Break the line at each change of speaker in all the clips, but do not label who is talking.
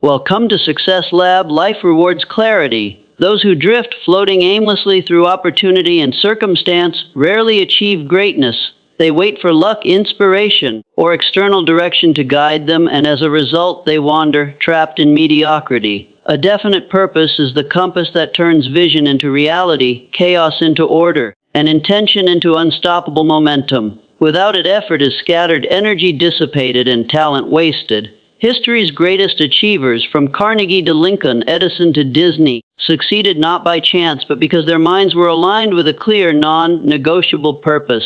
Well, come to Success Lab. Life rewards clarity. Those who drift, floating aimlessly through opportunity and circumstance, rarely achieve greatness. They wait for luck, inspiration, or external direction to guide them, and as a result, they wander, trapped in mediocrity. A definite purpose is the compass that turns vision into reality, chaos into order, and intention into unstoppable momentum. Without it, effort is scattered, energy dissipated, and talent wasted. History's greatest achievers, from Carnegie to Lincoln, Edison to Disney, succeeded not by chance, but because their minds were aligned with a clear, non-negotiable purpose.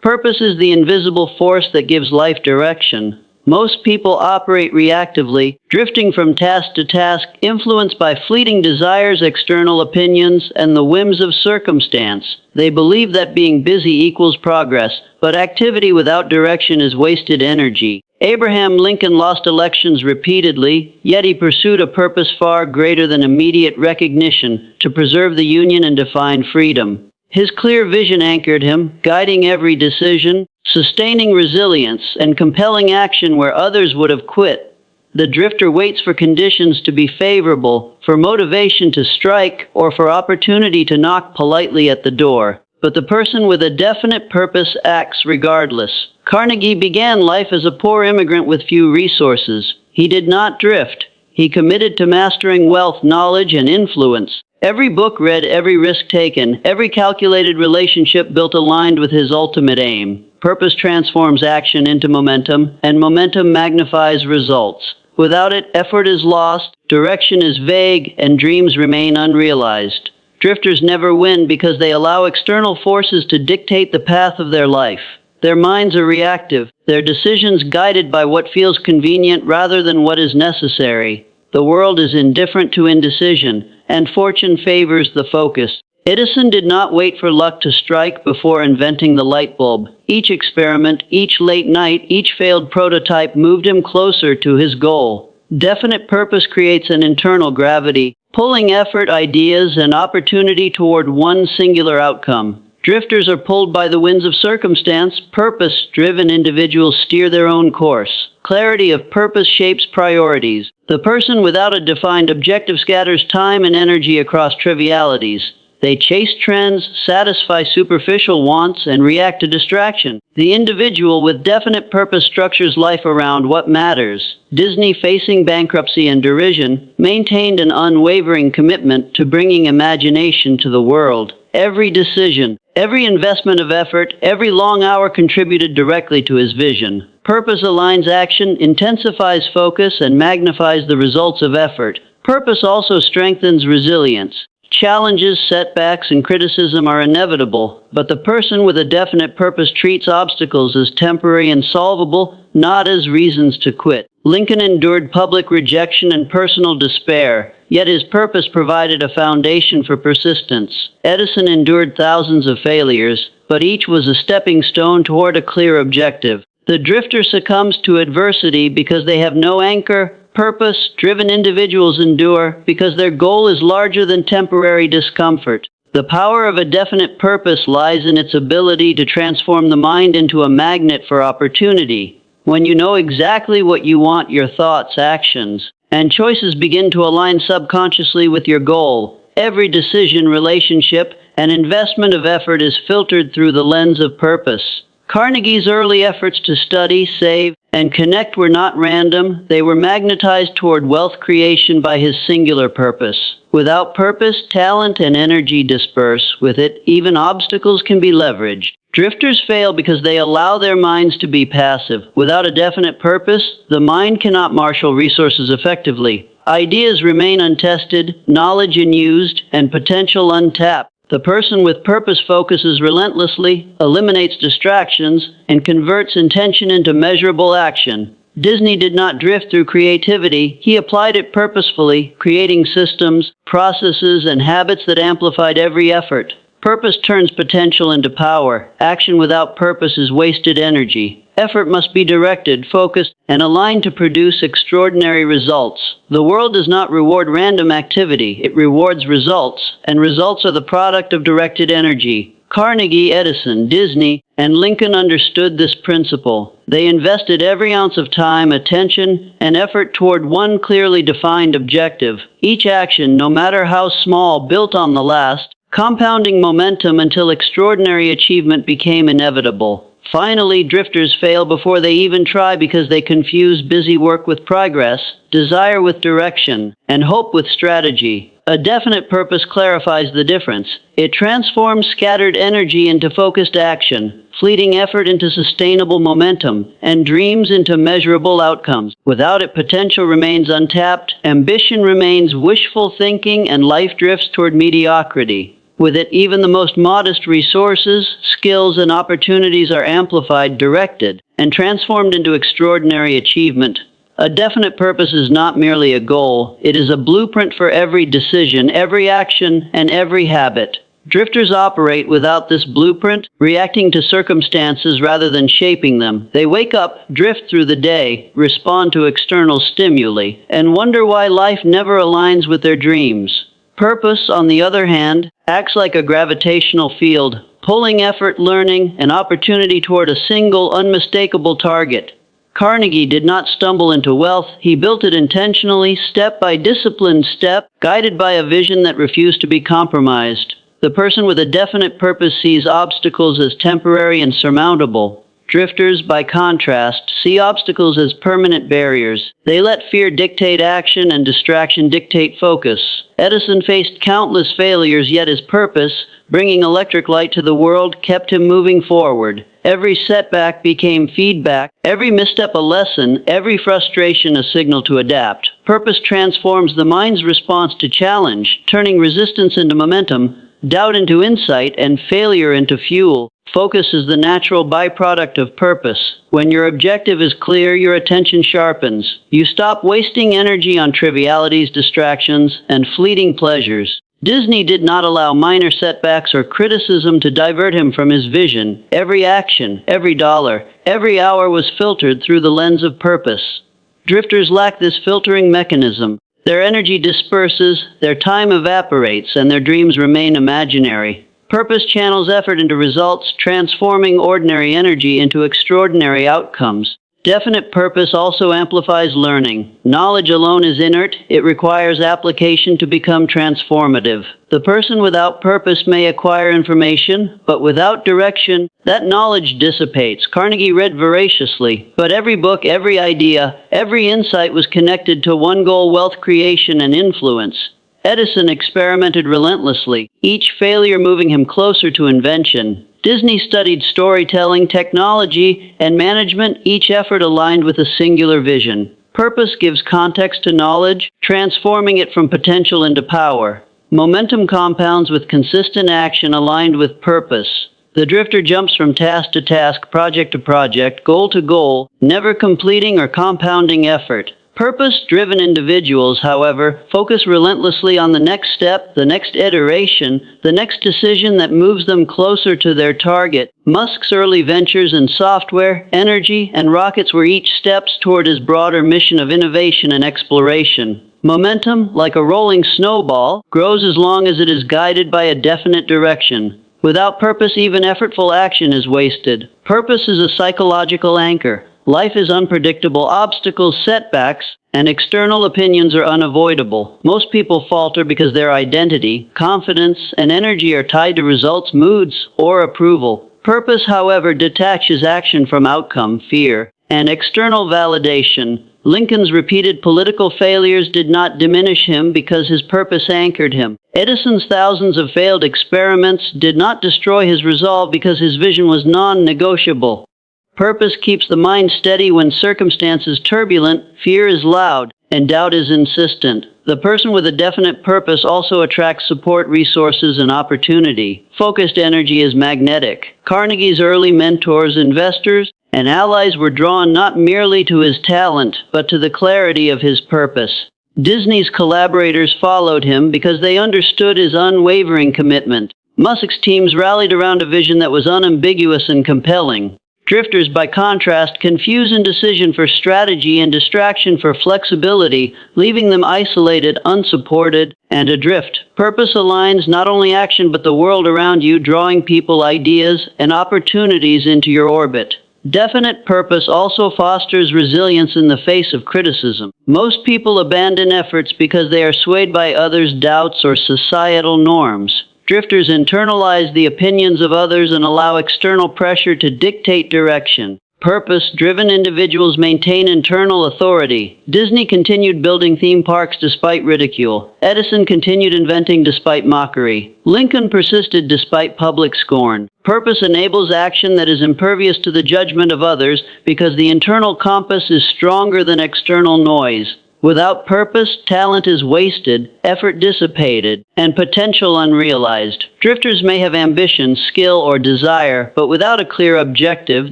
Purpose is the invisible force that gives life direction. Most people operate reactively, drifting from task to task, influenced by fleeting desires, external opinions, and the whims of circumstance. They believe that being busy equals progress, but activity without direction is wasted energy. Abraham Lincoln lost elections repeatedly, yet he pursued a purpose far greater than immediate recognition: to preserve the Union and define freedom. His clear vision anchored him, guiding every decision, sustaining resilience, and compelling action where others would have quit. The drifter waits for conditions to be favorable, for motivation to strike, or for opportunity to knock politely at the door. But the person with a definite purpose acts regardless. Carnegie began life as a poor immigrant with few resources. He did not drift. He committed to mastering wealth, knowledge, and influence. Every book read, every risk taken, every calculated relationship built aligned with his ultimate aim. Purpose transforms action into momentum, and momentum magnifies results. Without it, effort is lost, direction is vague, and dreams remain unrealized. Drifters never win because they allow external forces to dictate the path of their life. Their minds are reactive, their decisions guided by what feels convenient rather than what is necessary. The world is indifferent to indecision, and fortune favors the focus. Edison did not wait for luck to strike before inventing the light bulb. Each experiment, each late night, each failed prototype moved him closer to his goal. Definite purpose creates an internal gravity, pulling effort, ideas, and opportunity toward one singular outcome. Drifters are pulled by the winds of circumstance. Purpose-driven individuals steer their own course. Clarity of purpose shapes priorities. The person without a defined objective scatters time and energy across trivialities. They chase trends, satisfy superficial wants, and react to distraction. The individual with definite purpose structures life around what matters. Disney, facing bankruptcy and derision, maintained an unwavering commitment to bringing imagination to the world. Every decision, every investment of effort, every long hour contributed directly to his vision. Purpose aligns action, intensifies focus, and magnifies the results of effort. Purpose also strengthens resilience. Challenges, setbacks, and criticism are inevitable, but the person with a definite purpose treats obstacles as temporary and solvable, not as reasons to quit. Lincoln endured public rejection and personal despair, yet his purpose provided a foundation for persistence. Edison endured thousands of failures, but each was a stepping stone toward a clear objective. The drifter succumbs to adversity because they have no anchor. Purpose-driven individuals endure because their goal is larger than temporary discomfort. The power of a definite purpose lies in its ability to transform the mind into a magnet for opportunity. When you know exactly what you want, your thoughts, actions, and choices begin to align subconsciously with your goal. Every decision, relationship, and investment of effort is filtered through the lens of purpose. Carnegie's early efforts to study, save, and connect were not random. They were magnetized toward wealth creation by his singular purpose. Without purpose, talent and energy disperse. With it, even obstacles can be leveraged. Drifters fail because they allow their minds to be passive. Without a definite purpose, the mind cannot marshal resources effectively. Ideas remain untested, knowledge unused, and potential untapped. The person with purpose focuses relentlessly, eliminates distractions, and converts intention into measurable action. Disney did not drift through creativity. He applied it purposefully, creating systems, processes, and habits that amplified every effort. Purpose turns potential into power. Action without purpose is wasted energy. Effort must be directed, focused, and aligned to produce extraordinary results. The world does not reward random activity. It rewards results, and results are the product of directed energy. Carnegie, Edison, Disney, And Lincoln understood this principle. They invested every ounce of time, attention, and effort toward one clearly defined objective. Each action, no matter how small, built on the last, compounding momentum until extraordinary achievement became inevitable. Finally, drifters fail before they even try because they confuse busy work with progress, desire with direction, and hope with strategy. A definite purpose clarifies the difference. It transforms scattered energy into focused action, fleeting effort into sustainable momentum, and dreams into measurable outcomes. Without it, potential remains untapped, ambition remains wishful thinking, and life drifts toward mediocrity. With it, even the most modest resources, skills, and opportunities are amplified, directed, and transformed into extraordinary achievement. A definite purpose is not merely a goal, it is a blueprint for every decision, every action, and every habit. Drifters operate without this blueprint, reacting to circumstances rather than shaping them. They wake up, drift through the day, respond to external stimuli, and wonder why life never aligns with their dreams. Purpose, on the other hand, acts like a gravitational field, pulling effort, learning, and opportunity toward a single, unmistakable target. Carnegie did not stumble into wealth, he built it intentionally, step by disciplined step, guided by a vision that refused to be compromised. The person with a definite purpose sees obstacles as temporary and surmountable. Drifters, by contrast, see obstacles as permanent barriers. They let fear dictate action and distraction dictate focus. Edison faced countless failures, yet his purpose, bringing electric light to the world, kept him moving forward. Every setback became feedback, every misstep a lesson, every frustration a signal to adapt. Purpose transforms the mind's response to challenge, turning resistance into momentum, doubt into insight, and failure into fuel. Focus is the natural byproduct of purpose. When your objective is clear, your attention sharpens. You stop wasting energy on trivialities, distractions, and fleeting pleasures. Disney did not allow minor setbacks or criticism to divert him from his vision. Every action, every dollar, every hour was filtered through the lens of purpose. Drifters lack this filtering mechanism. Their energy disperses, their time evaporates, and their dreams remain imaginary. Purpose channels effort into results, transforming ordinary energy into extraordinary outcomes. Definite purpose also amplifies learning. Knowledge alone is inert, it requires application to become transformative. The person without purpose may acquire information, but without direction, that knowledge dissipates. Carnegie read voraciously, but every book, every idea, every insight was connected to one goal: wealth creation and influence. Edison experimented relentlessly, each failure moving him closer to invention. Disney studied storytelling, technology, and management, each effort aligned with a singular vision. Purpose gives context to knowledge, transforming it from potential into power. Momentum compounds with consistent action aligned with purpose. The drifter jumps from task to task, project to project, goal to goal, never completing or compounding effort. Purpose-driven individuals, however, focus relentlessly on the next step, the next iteration, the next decision that moves them closer to their target. Musk's early ventures in software, energy, and rockets were each steps toward his broader mission of innovation and exploration. Momentum, like a rolling snowball, grows as long as it is guided by a definite direction. Without purpose, even effortful action is wasted. Purpose is a psychological anchor. Life is unpredictable, obstacles, setbacks, and external opinions are unavoidable. Most people falter because their identity, confidence, and energy are tied to results, moods, or approval. Purpose, however, detaches action from outcome, fear, and external validation. Lincoln's repeated political failures did not diminish him because his purpose anchored him. Edison's thousands of failed experiments did not destroy his resolve because his vision was non-negotiable. Purpose keeps the mind steady when circumstance is turbulent, fear is loud, and doubt is insistent. The person with a definite purpose also attracts support, resources, and opportunity. Focused energy is magnetic. Carnegie's early mentors, investors, and allies were drawn not merely to his talent, but to the clarity of his purpose. Disney's collaborators followed him because they understood his unwavering commitment. Musk's teams rallied around a vision that was unambiguous and compelling. Drifters, by contrast, confuse indecision for strategy and distraction for flexibility, leaving them isolated, unsupported, And adrift. Purpose aligns not only action but the world around you, drawing people, ideas, and opportunities into your orbit. Definite purpose also fosters resilience in the face of criticism. Most people abandon efforts because they are swayed by others' doubts or societal norms. Drifters internalize the opinions of others and allow external pressure to dictate direction. Purpose-driven individuals maintain internal authority. Disney continued building theme parks despite ridicule. Edison continued inventing despite mockery. Lincoln persisted despite public scorn. Purpose enables action that is impervious to the judgment of others because the internal compass is stronger than external noise. Without purpose, talent is wasted, effort dissipated, and potential unrealized. Drifters may have ambition, skill, or desire, but without a clear objective,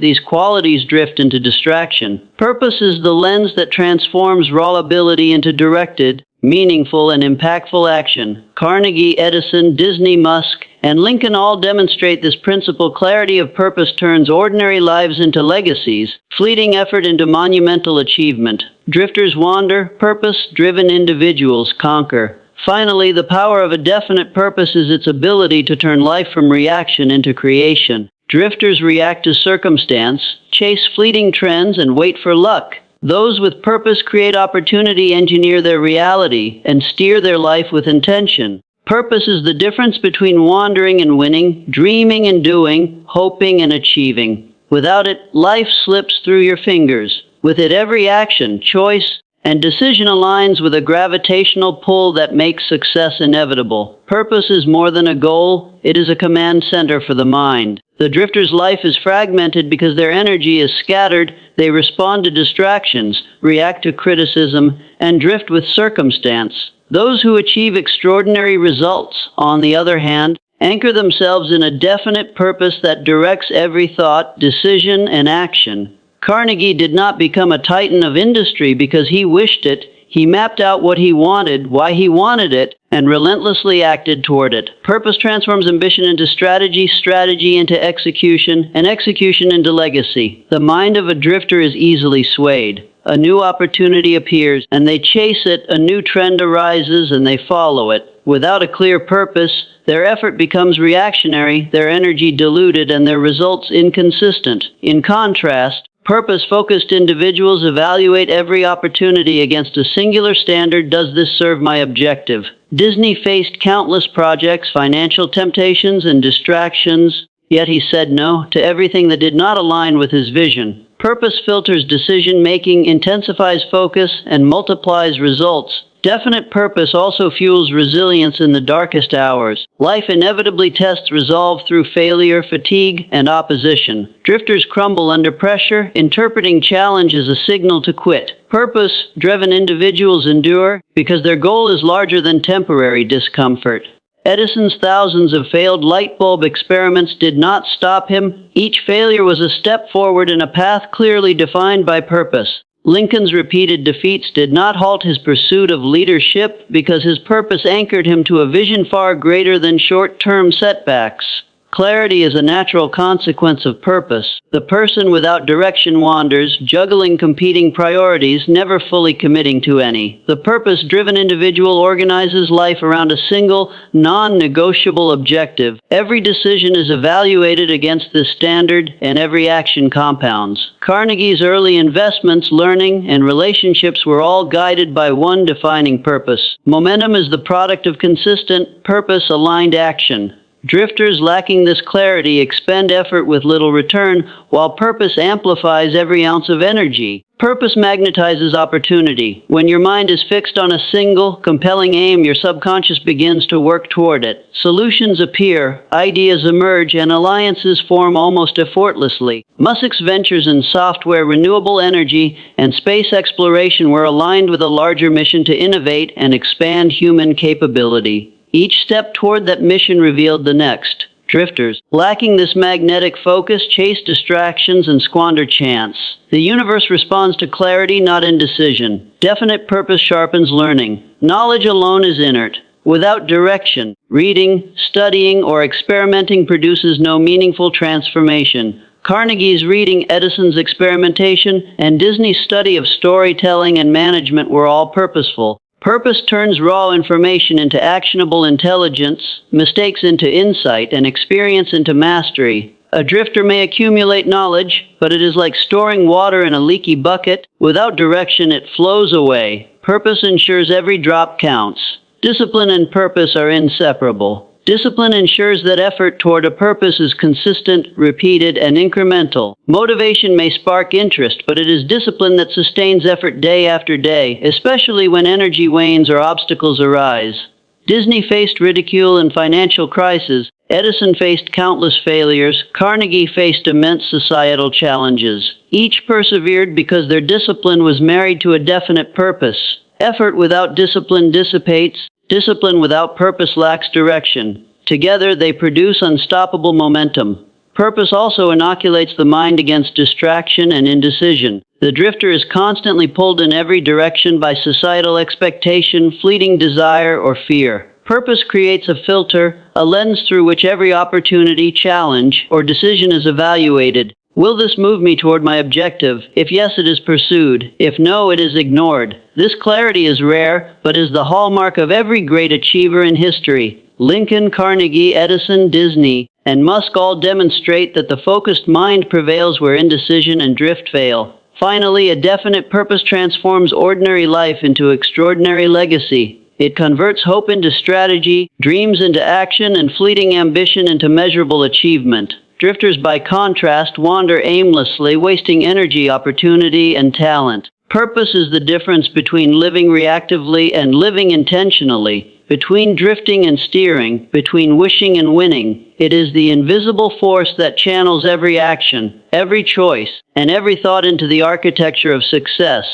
these qualities drift into distraction. Purpose is the lens that transforms raw ability into directed, meaningful, and impactful action. Carnegie, Edison, Disney, Musk, and Lincoln all demonstrate this principle. Clarity of purpose turns ordinary lives into legacies, fleeting effort into monumental achievement. Drifters wander, purpose-driven individuals conquer. Finally, the power of a definite purpose is its ability to turn life from reaction into creation. Drifters react to circumstance, chase fleeting trends, and wait for luck. Those with purpose create opportunity, engineer their reality, and steer their life with intention. Purpose is the difference between wandering and winning, dreaming and doing, hoping and achieving. Without it, life slips through your fingers. With it, every action, choice, and decision aligns with a gravitational pull that makes success inevitable. Purpose is more than a goal, it is a command center for the mind. The drifter's life is fragmented because their energy is scattered. They respond to distractions, react to criticism, and drift with circumstance. Those who achieve extraordinary results, on the other hand, anchor themselves in a definite purpose that directs every thought, decision, and action. Carnegie did not become a titan of industry because he wished it. He mapped out what he wanted, why he wanted it, and relentlessly acted toward it. Purpose transforms ambition into strategy, strategy into execution, and execution into legacy. The mind of a drifter is easily swayed. A new opportunity appears, and they chase it. A new trend arises, and they follow it. Without a clear purpose, their effort becomes reactionary, their energy diluted, and their results inconsistent. In contrast, purpose-focused individuals evaluate every opportunity against a singular standard. Does this serve my objective? Disney faced countless projects, financial temptations, and distractions, yet he said no to everything that did not align with his vision. Purpose filters decision-making, intensifies focus, and multiplies results. Definite purpose also fuels resilience in the darkest hours. Life inevitably tests resolve through failure, fatigue, and opposition. Drifters crumble under pressure, interpreting challenge as a signal to quit. Purpose-driven individuals endure because their goal is larger than temporary discomfort. Edison's thousands of failed light bulb experiments did not stop him. Each failure was a step forward in a path clearly defined by purpose. Lincoln's repeated defeats did not halt his pursuit of leadership because his purpose anchored him to a vision far greater than short-term setbacks. Clarity is a natural consequence of purpose. The person without direction wanders, juggling competing priorities, never fully committing to any. The purpose-driven individual organizes life around a single, non-negotiable objective. Every decision is evaluated against this standard, and every action compounds. Carnegie's early investments, learning, and relationships were all guided by one defining purpose. Momentum is the product of consistent, purpose-aligned action. Drifters lacking this clarity expend effort with little return, while purpose amplifies every ounce of energy. Purpose magnetizes opportunity. When your mind is fixed on a single, compelling aim, your subconscious begins to work toward it. Solutions appear, ideas emerge, and alliances form almost effortlessly. Musk's ventures in software, renewable energy, and space exploration were aligned with a larger mission to innovate and expand human capability. Each step toward that mission revealed the next. Drifters, lacking this magnetic focus, chase distractions and squander chance. The universe responds to clarity, not indecision. Definite purpose sharpens learning. Knowledge alone is inert. Without direction, reading, studying, or experimenting produces no meaningful transformation. Carnegie's reading, Edison's experimentation, and Disney's study of storytelling and management were all purposeful. Purpose turns raw information into actionable intelligence, mistakes into insight, and experience into mastery. A drifter may accumulate knowledge, but it is like storing water in a leaky bucket. Without direction, it flows away. Purpose ensures every drop counts. Discipline and purpose are inseparable. Discipline ensures that effort toward a purpose is consistent, repeated, and incremental. Motivation may spark interest, but it is discipline that sustains effort day after day, especially when energy wanes or obstacles arise. Disney faced ridicule and financial crisis. Edison faced countless failures. Carnegie faced immense societal challenges. Each persevered because their discipline was married to a definite purpose. Effort without discipline dissipates. Discipline without purpose lacks direction. Together, they produce unstoppable momentum. Purpose also inoculates the mind against distraction and indecision. The drifter is constantly pulled in every direction by societal expectation, fleeting desire, or fear. Purpose creates a filter, a lens through which every opportunity, challenge, or decision is evaluated. Will this move me toward my objective? If yes, it is pursued. If no, it is ignored. This clarity is rare, but is the hallmark of every great achiever in history. Lincoln, Carnegie, Edison, Disney, and Musk all demonstrate that the focused mind prevails where indecision and drift fail. Finally, a definite purpose transforms ordinary life into extraordinary legacy. It converts hope into strategy, dreams into action, and fleeting ambition into measurable achievement. Drifters, by contrast, wander aimlessly, wasting energy, opportunity, and talent. Purpose is the difference between living reactively and living intentionally, between drifting and steering, between wishing and winning. It is the invisible force that channels every action, every choice, and every thought into the architecture of success.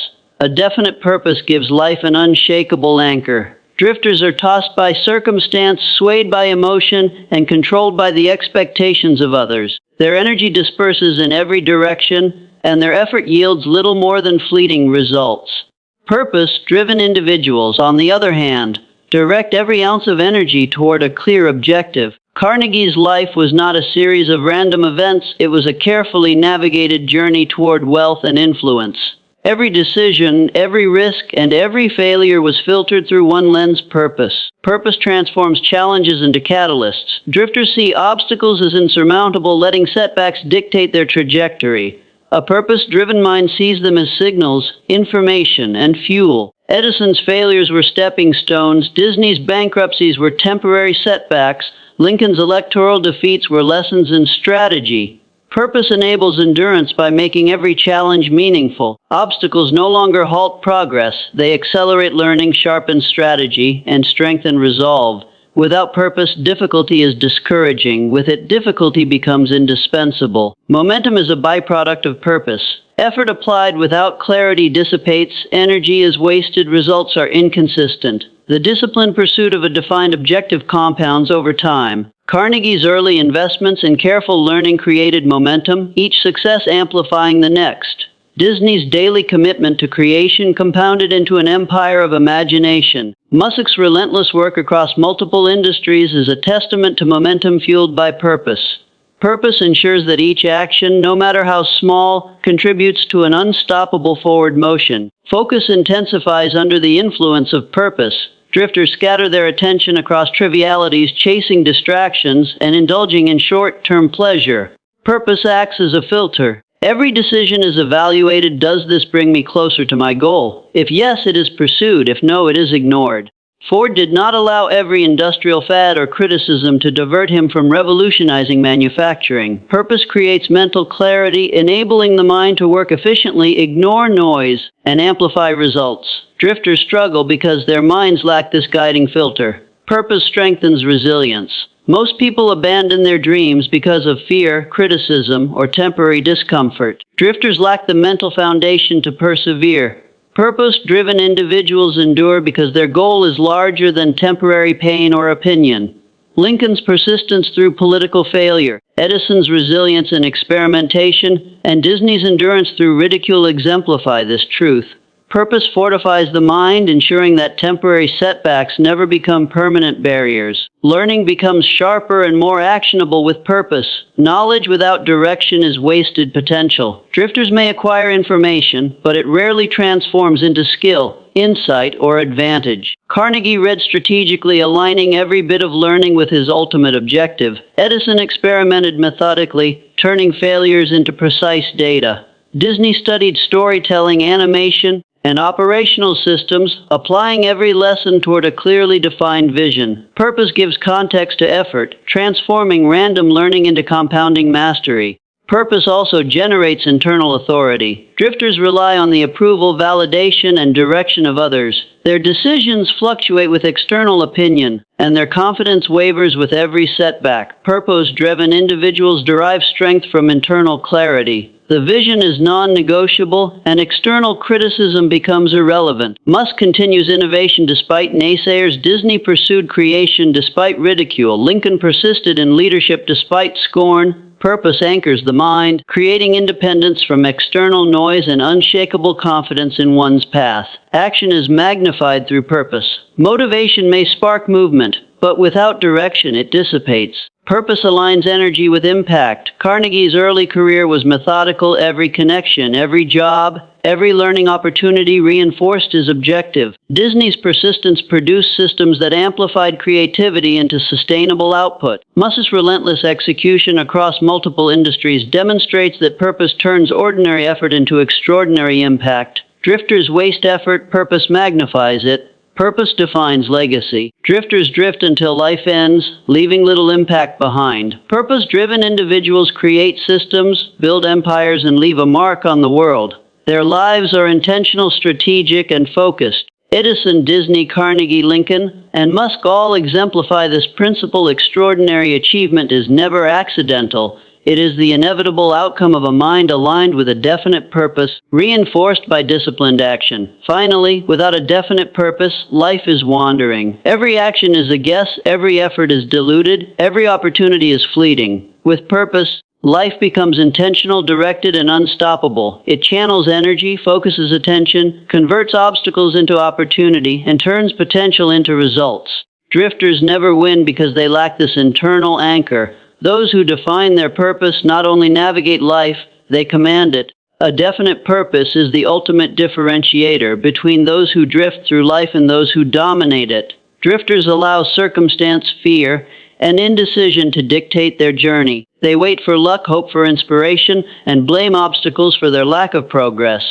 A definite purpose gives life an unshakable anchor. Drifters are tossed by circumstance, swayed by emotion, and controlled by the expectations of others. Their energy disperses in every direction, and their effort yields little more than fleeting results. Purpose-driven individuals, on the other hand, direct every ounce of energy toward a clear objective. Carnegie's life was not a series of random events, it was a carefully navigated journey toward wealth and influence. Every decision, every risk, and every failure was filtered through one lens: purpose. Purpose transforms challenges into catalysts. Drifters see obstacles as insurmountable, letting setbacks dictate their trajectory. A purpose-driven mind sees them as signals, information, and fuel. Edison's failures were stepping stones. Disney's bankruptcies were temporary setbacks. Lincoln's electoral defeats were lessons in strategy. Purpose enables endurance by making every challenge meaningful. Obstacles no longer halt progress. They accelerate learning, sharpen strategy, and strengthen resolve. Without purpose, difficulty is discouraging. With it, difficulty becomes indispensable. Momentum is a byproduct of purpose. Effort applied without clarity dissipates. Energy is wasted. Results are inconsistent. The disciplined pursuit of a defined objective compounds over time. Carnegie's early investments and careful learning created momentum, each success amplifying the next. Disney's daily commitment to creation compounded into an empire of imagination. Musk's relentless work across multiple industries is a testament to momentum fueled by purpose. Purpose ensures that each action, no matter how small, contributes to an unstoppable forward motion. Focus intensifies under the influence of purpose. Drifters scatter their attention across trivialities, chasing distractions and indulging in short-term pleasure. Purpose acts as a filter. Every decision is evaluated. Does this bring me closer to my goal? If yes, it is pursued. If no, it is ignored. Ford did not allow every industrial fad or criticism to divert him from revolutionizing manufacturing. Purpose creates mental clarity, enabling the mind to work efficiently, ignore noise, and amplify results. Drifters struggle because their minds lack this guiding filter. Purpose strengthens resilience. Most people abandon their dreams because of fear, criticism, or temporary discomfort. Drifters lack the mental foundation to persevere. Purpose-driven individuals endure because their goal is larger than temporary pain or opinion. Lincoln's persistence through political failure, Edison's resilience in experimentation, and Disney's endurance through ridicule exemplify this truth. Purpose fortifies the mind, ensuring that temporary setbacks never become permanent barriers. Learning becomes sharper and more actionable with purpose. Knowledge without direction is wasted potential. Drifters may acquire information, but it rarely transforms into skill, insight, or advantage. Carnegie read strategically, aligning every bit of learning with his ultimate objective. Edison experimented methodically, turning failures into precise data. Disney studied storytelling, animation, and operational systems, applying every lesson toward a clearly defined vision. Purpose gives context to effort, transforming random learning into compounding mastery. Purpose also generates internal authority. Drifters rely on the approval, validation, and direction of others. Their decisions fluctuate with external opinion, and their confidence wavers with every setback. Purpose-driven individuals derive strength from internal clarity. The vision is non-negotiable, and external criticism becomes irrelevant. Musk continues innovation despite naysayers. Disney pursued creation despite ridicule. Lincoln persisted in leadership despite scorn. Purpose anchors the mind, creating independence from external noise and unshakable confidence in one's path. Action is magnified through purpose. Motivation may spark movement, but without direction it dissipates. Purpose aligns energy with impact. Carnegie's early career was methodical. Every connection, every job, every learning opportunity reinforced his objective. Disney's persistence produced systems that amplified creativity into sustainable output. Musk's relentless execution across multiple industries demonstrates that purpose turns ordinary effort into extraordinary impact. Drifters waste effort, purpose magnifies it. Purpose defines legacy. Drifters drift until life ends, leaving little impact behind. Purpose-driven individuals create systems, build empires, and leave a mark on the world. Their lives are intentional, strategic, and focused. Edison, Disney, Carnegie, Lincoln, and Musk all exemplify this principle. Extraordinary achievement is never accidental. It is the inevitable outcome of a mind aligned with a definite purpose, reinforced by disciplined action. Finally, without a definite purpose, life is wandering. Every action is a guess, every effort is diluted, every opportunity is fleeting. With purpose, life becomes intentional, directed, and unstoppable. It channels energy, focuses attention, converts obstacles into opportunity, and turns potential into results. Drifters never win because they lack this internal anchor. Those who define their purpose not only navigate life, they command it. A definite purpose is the ultimate differentiator between those who drift through life and those who dominate it. Drifters allow circumstance, fear, and indecision to dictate their journey. They wait for luck, hope for inspiration, and blame obstacles for their lack of progress.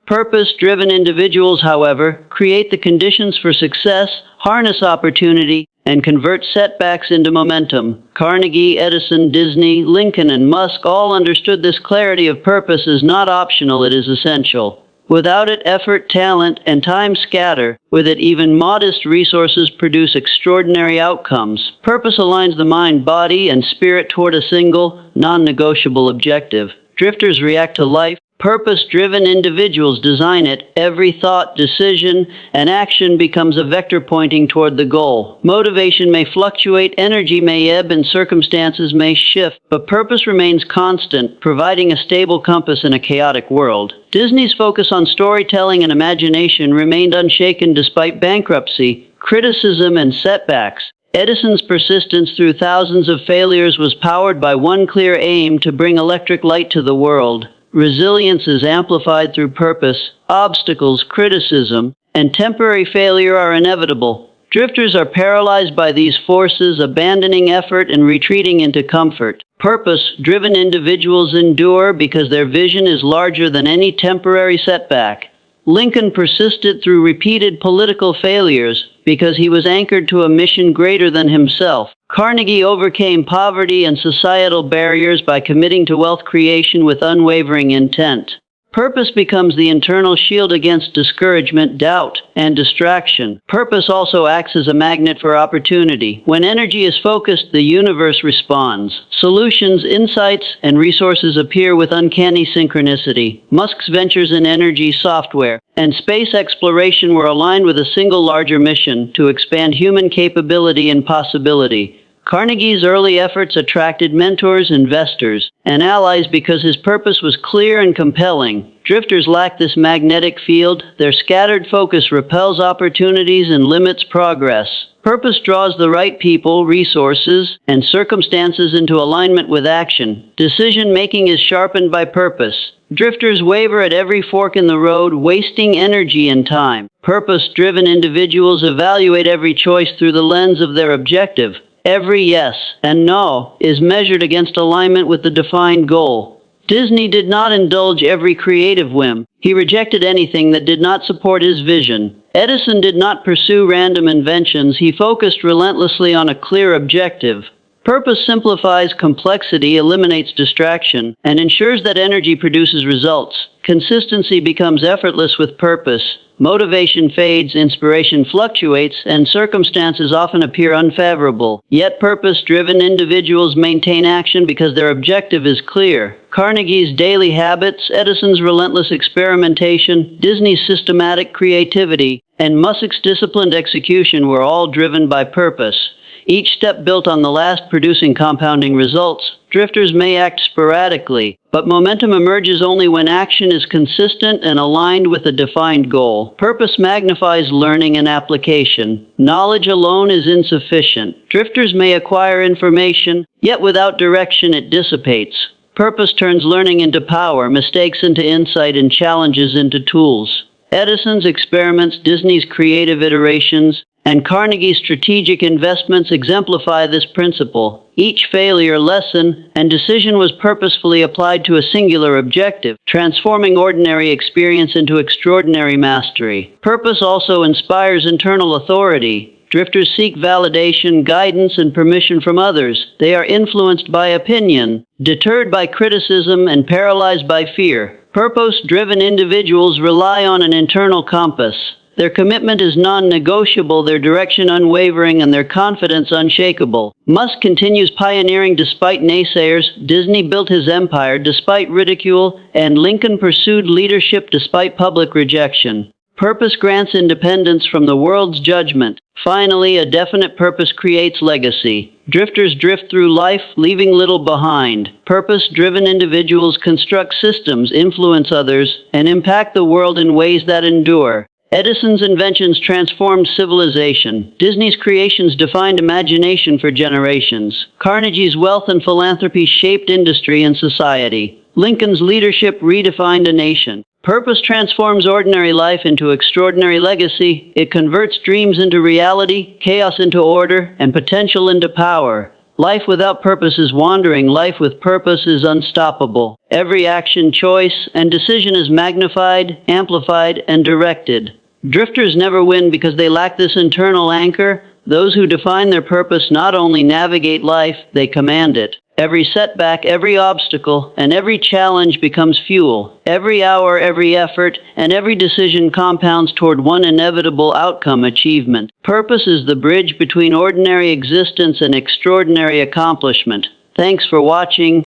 Purpose-driven individuals, however, create the conditions for success, harness opportunity, and convert setbacks into momentum. Carnegie, Edison, Disney, Lincoln, and Musk all understood this. Clarity of purpose is not optional, it is essential. Without it, effort, talent, and time scatter. With it, even modest resources produce extraordinary outcomes. Purpose aligns the mind, body, and spirit toward a single, non-negotiable objective. Drifters react to life. Purpose-driven individuals design it. Every thought, decision, and action becomes a vector pointing toward the goal. Motivation may fluctuate, energy may ebb, and circumstances may shift, but purpose remains constant, providing a stable compass in a chaotic world. Disney's focus on storytelling and imagination remained unshaken despite bankruptcy, criticism, and setbacks. Edison's persistence through thousands of failures was powered by one clear aim: to bring electric light to the world. Resilience is amplified through purpose. Obstacles, criticism, and temporary failure are inevitable. Drifters are paralyzed by these forces, abandoning effort and retreating into comfort. Purpose-driven individuals endure because their vision is larger than any temporary setback. Lincoln persisted through repeated political failures because he was anchored to a mission greater than himself. Carnegie overcame poverty and societal barriers by committing to wealth creation with unwavering intent. Purpose becomes the internal shield against discouragement, doubt, and distraction. Purpose also acts as a magnet for opportunity. When energy is focused, the universe responds. Solutions, insights, and resources appear with uncanny synchronicity. Musk's ventures in energy, software, and space exploration were aligned with a single larger mission: to expand human capability and possibility. Carnegie's early efforts attracted mentors, investors, and allies because his purpose was clear and compelling. Drifters lack this magnetic field. Their scattered focus repels opportunities and limits progress. Purpose draws the right people, resources, and circumstances into alignment with action. Decision-making is sharpened by purpose. Drifters waver at every fork in the road, wasting energy and time. Purpose-driven individuals evaluate every choice through the lens of their objective. Every yes and no is measured against alignment with the defined goal. Disney did not indulge every creative whim. He rejected anything that did not support his vision. Edison did not pursue random inventions. He focused relentlessly on a clear objective. Purpose simplifies complexity, eliminates distraction, and ensures that energy produces results. Consistency becomes effortless with purpose. Motivation fades, inspiration fluctuates, and circumstances often appear unfavorable. Yet purpose-driven individuals maintain action because their objective is clear. Carnegie's daily habits, Edison's relentless experimentation, Disney's systematic creativity, and Musik's disciplined execution were all driven by purpose. Each step built on the last, producing compounding results. Drifters may act sporadically, but momentum emerges only when action is consistent and aligned with a defined goal. Purpose magnifies learning and application. Knowledge alone is insufficient. Drifters may acquire information, yet without direction it dissipates. Purpose turns learning into power, mistakes into insight, and challenges into tools. Edison's experiments, Disney's creative iterations, and Carnegie's strategic investments exemplify this principle. Each failure, lesson, and decision was purposefully applied to a singular objective, transforming ordinary experience into extraordinary mastery. Purpose also inspires internal authority. Drifters seek validation, guidance, and permission from others. They are influenced by opinion, deterred by criticism, and paralyzed by fear. Purpose-driven individuals rely on an internal compass. Their commitment is non-negotiable, their direction unwavering, and their confidence unshakable. Musk continues pioneering despite naysayers, Disney built his empire despite ridicule, and Lincoln pursued leadership despite public rejection. Purpose grants independence from the world's judgment. Finally, a definite purpose creates legacy. Drifters drift through life, leaving little behind. Purpose-driven individuals construct systems, influence others, and impact the world in ways that endure. Edison's inventions transformed civilization. Disney's creations defined imagination for generations. Carnegie's wealth and philanthropy shaped industry and society. Lincoln's leadership redefined a nation. Purpose transforms ordinary life into extraordinary legacy. It converts dreams into reality, chaos into order, and potential into power. Life without purpose is wandering. Life with purpose is unstoppable. Every action, choice, and decision is magnified, amplified, and directed. Drifters never win because they lack this internal anchor. Those who define their purpose not only navigate life, they command it. Every setback, every obstacle, and every challenge becomes fuel. Every hour, every effort, and every decision compounds toward one inevitable outcome: achievement. Purpose is the bridge between ordinary existence and extraordinary accomplishment. Thanks for watching.